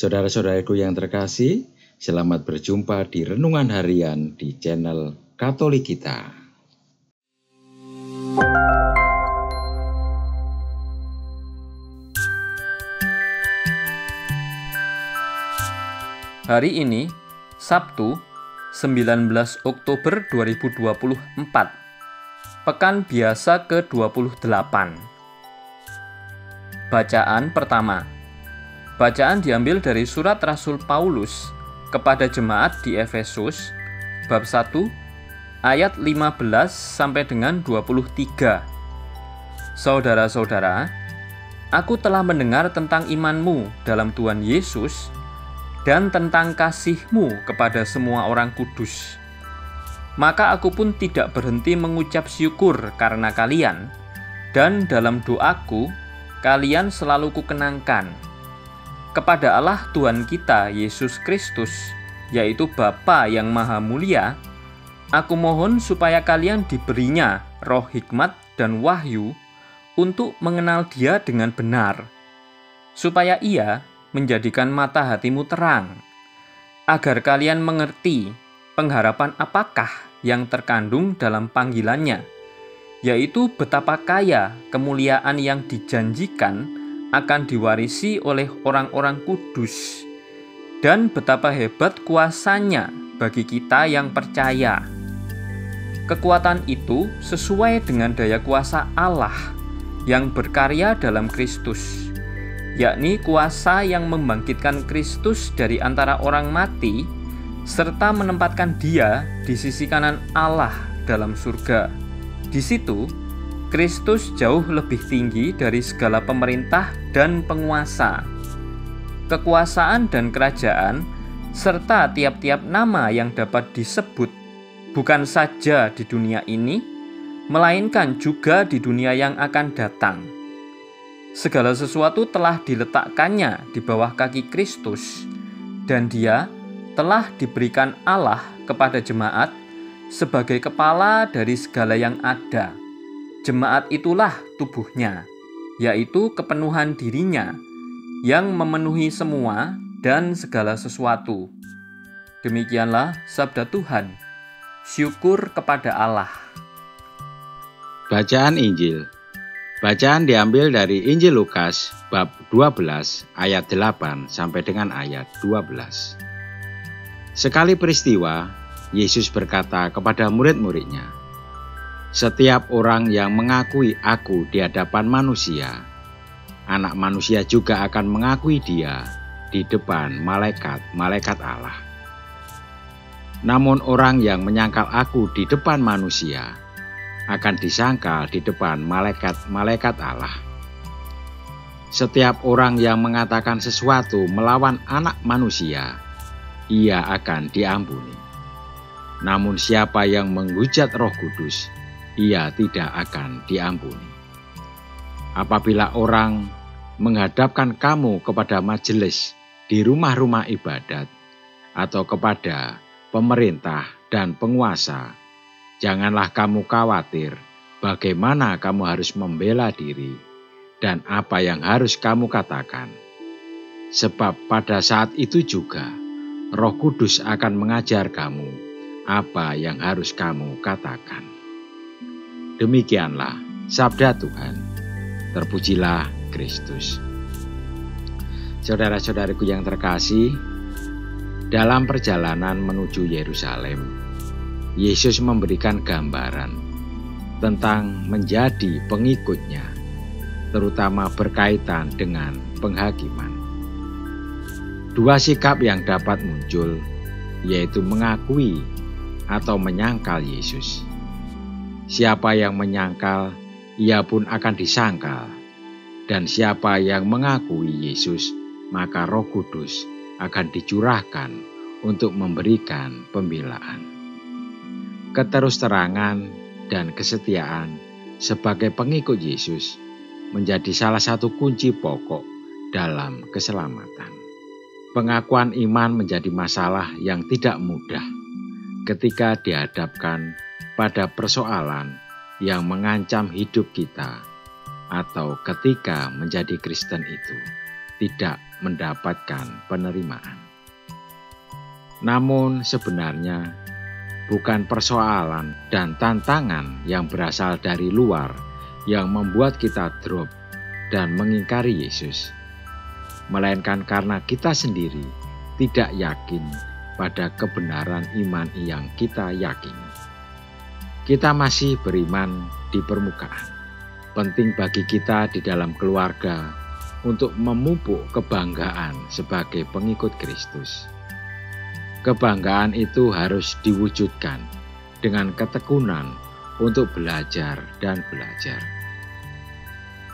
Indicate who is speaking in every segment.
Speaker 1: Saudara-saudaraku yang terkasih, selamat berjumpa di Renungan Harian di channel Katolik kita.
Speaker 2: Hari ini, Sabtu, 19 Oktober 2024, Pekan Biasa ke-28. Bacaan pertama. Bacaan diambil dari surat Rasul Paulus kepada jemaat di Efesus, bab 1, ayat 15 sampai dengan 23. Saudara-saudara, aku telah mendengar tentang imanmu dalam Tuhan Yesus dan tentang kasih-Mu kepada semua orang kudus. Maka aku pun tidak berhenti mengucap syukur karena kalian, dan dalam doaku, kalian selalu kukenangkan. Kepada Allah Tuhan kita, Yesus Kristus, yaitu Bapa yang Maha Mulia, aku mohon supaya kalian diberinya roh hikmat dan wahyu untuk mengenal Dia dengan benar, supaya Ia menjadikan mata hatimu terang, agar kalian mengerti pengharapan apakah yang terkandung dalam panggilannya, yaitu betapa kaya kemuliaan yang dijanjikan akan diwarisi oleh orang-orang kudus, dan betapa hebat kuasanya bagi kita yang percaya. Kekuatan itu sesuai dengan daya kuasa Allah yang berkarya dalam Kristus, yakni kuasa yang membangkitkan Kristus dari antara orang mati, serta menempatkan Dia di sisi kanan Allah dalam surga. Di situ, Kristus jauh lebih tinggi dari segala pemerintah dan penguasa, kekuasaan dan kerajaan, serta tiap-tiap nama yang dapat disebut, bukan saja di dunia ini, melainkan juga di dunia yang akan datang. Segala sesuatu telah diletakkannya di bawah kaki Kristus, dan Dia telah diberikan Allah kepada jemaat sebagai kepala dari segala yang ada. Jemaat itulah tubuhnya, yaitu kepenuhan dirinya, yang memenuhi semua dan segala sesuatu. Demikianlah sabda Tuhan. Syukur kepada Allah.
Speaker 1: Bacaan Injil. Bacaan diambil dari Injil Lukas bab 12 ayat 8 sampai dengan ayat 12. Sekali peristiwa, Yesus berkata kepada murid-muridnya, "Setiap orang yang mengakui aku di hadapan manusia, Anak Manusia juga akan mengakui dia di depan malaikat-malaikat Allah. Namun orang yang menyangkal aku di depan manusia akan disangkal di depan malaikat-malaikat Allah. Setiap orang yang mengatakan sesuatu melawan Anak Manusia, ia akan diampuni. Namun siapa yang menghujat Roh Kudus, ia tidak akan diampuni. Apabila orang menghadapkan kamu kepada majelis di rumah-rumah ibadat atau kepada pemerintah dan penguasa, janganlah kamu khawatir bagaimana kamu harus membela diri dan apa yang harus kamu katakan. Sebab pada saat itu juga Roh Kudus akan mengajar kamu apa yang harus kamu katakan." Demikianlah sabda Tuhan. Terpujilah Kristus. Saudara-saudariku yang terkasih, dalam perjalanan menuju Yerusalem, Yesus memberikan gambaran tentang menjadi pengikutnya, terutama berkaitan dengan penghakiman. Dua sikap yang dapat muncul, yaitu mengakui atau menyangkal Yesus. Siapa yang menyangkal, ia pun akan disangkal. Dan siapa yang mengakui Yesus, maka Roh Kudus akan dicurahkan untuk memberikan pembelaan. Keterus-terangan dan kesetiaan sebagai pengikut Yesus menjadi salah satu kunci pokok dalam keselamatan. Pengakuan iman menjadi masalah yang tidak mudah ketika dihadapkan pada persoalan yang mengancam hidup kita atau ketika menjadi Kristen itu tidak mendapatkan penerimaan. Namun sebenarnya bukan persoalan dan tantangan yang berasal dari luar yang membuat kita drop dan mengingkari Yesus, melainkan karena kita sendiri tidak yakin pada kebenaran iman yang kita yakini. Kita masih beriman di permukaan. Penting bagi kita di dalam keluarga untuk memupuk kebanggaan sebagai pengikut Kristus. Kebanggaan itu harus diwujudkan dengan ketekunan untuk belajar dan belajar.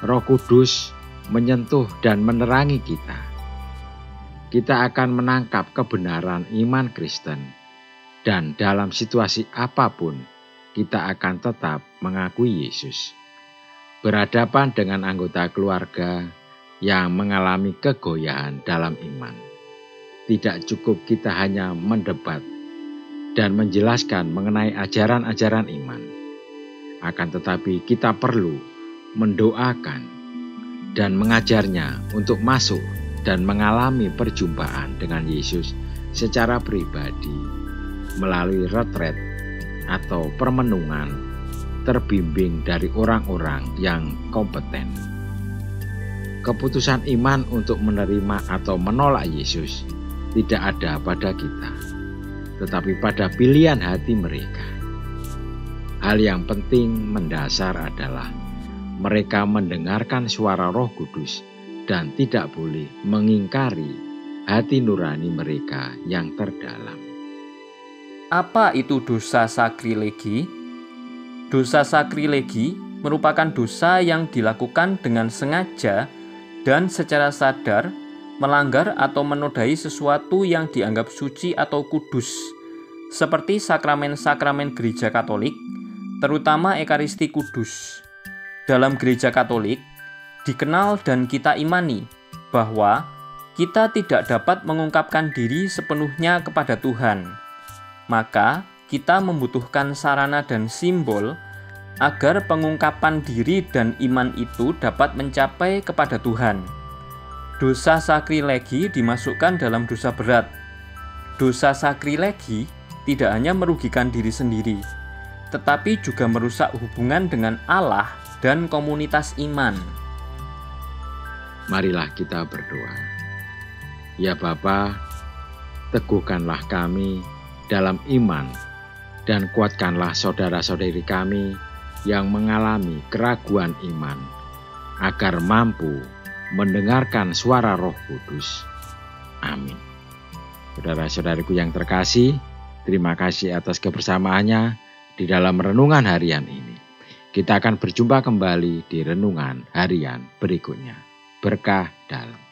Speaker 1: Roh Kudus menyentuh dan menerangi kita. Kita akan menangkap kebenaran iman Kristen, dan dalam situasi apapun kita akan tetap mengakui Yesus. Berhadapan dengan anggota keluarga yang mengalami kegoyahan dalam iman, tidak cukup kita hanya mendebat dan menjelaskan mengenai ajaran-ajaran iman. Akan tetapi kita perlu mendoakan dan mengajarnya untuk masuk dan mengalami perjumpaan dengan Yesus secara pribadi melalui retret atau permenungan terbimbing dari orang-orang yang kompeten. Keputusan iman untuk menerima atau menolak Yesus tidak ada pada kita, tetapi pada pilihan hati mereka. Hal yang penting mendasar adalah mereka mendengarkan suara Roh Kudus dan tidak boleh mengingkari hati nurani mereka yang terdalam.
Speaker 2: Apa itu dosa sakrilegi? Dosa sakrilegi merupakan dosa yang dilakukan dengan sengaja dan secara sadar melanggar atau menodai sesuatu yang dianggap suci atau kudus, seperti sakramen-sakramen Gereja Katolik, terutama Ekaristi Kudus. Dalam Gereja Katolik, dikenal dan kita imani bahwa kita tidak dapat mengungkapkan diri sepenuhnya kepada Tuhan. Maka, kita membutuhkan sarana dan simbol agar pengungkapan diri dan iman itu dapat mencapai kepada Tuhan. Dosa sakrilegi dimasukkan dalam dosa berat. Dosa sakrilegi tidak hanya merugikan diri sendiri, tetapi juga merusak hubungan dengan Allah dan komunitas iman.
Speaker 1: Marilah kita berdoa. Ya Bapa, teguhkanlah kami dalam iman dan kuatkanlah saudara-saudari kami yang mengalami keraguan iman agar mampu mendengarkan suara Roh Kudus. Amin. Saudara-saudariku yang terkasih, terima kasih atas kebersamaannya di dalam renungan harian ini. Kita akan berjumpa kembali di renungan harian berikutnya. Berkah dalam.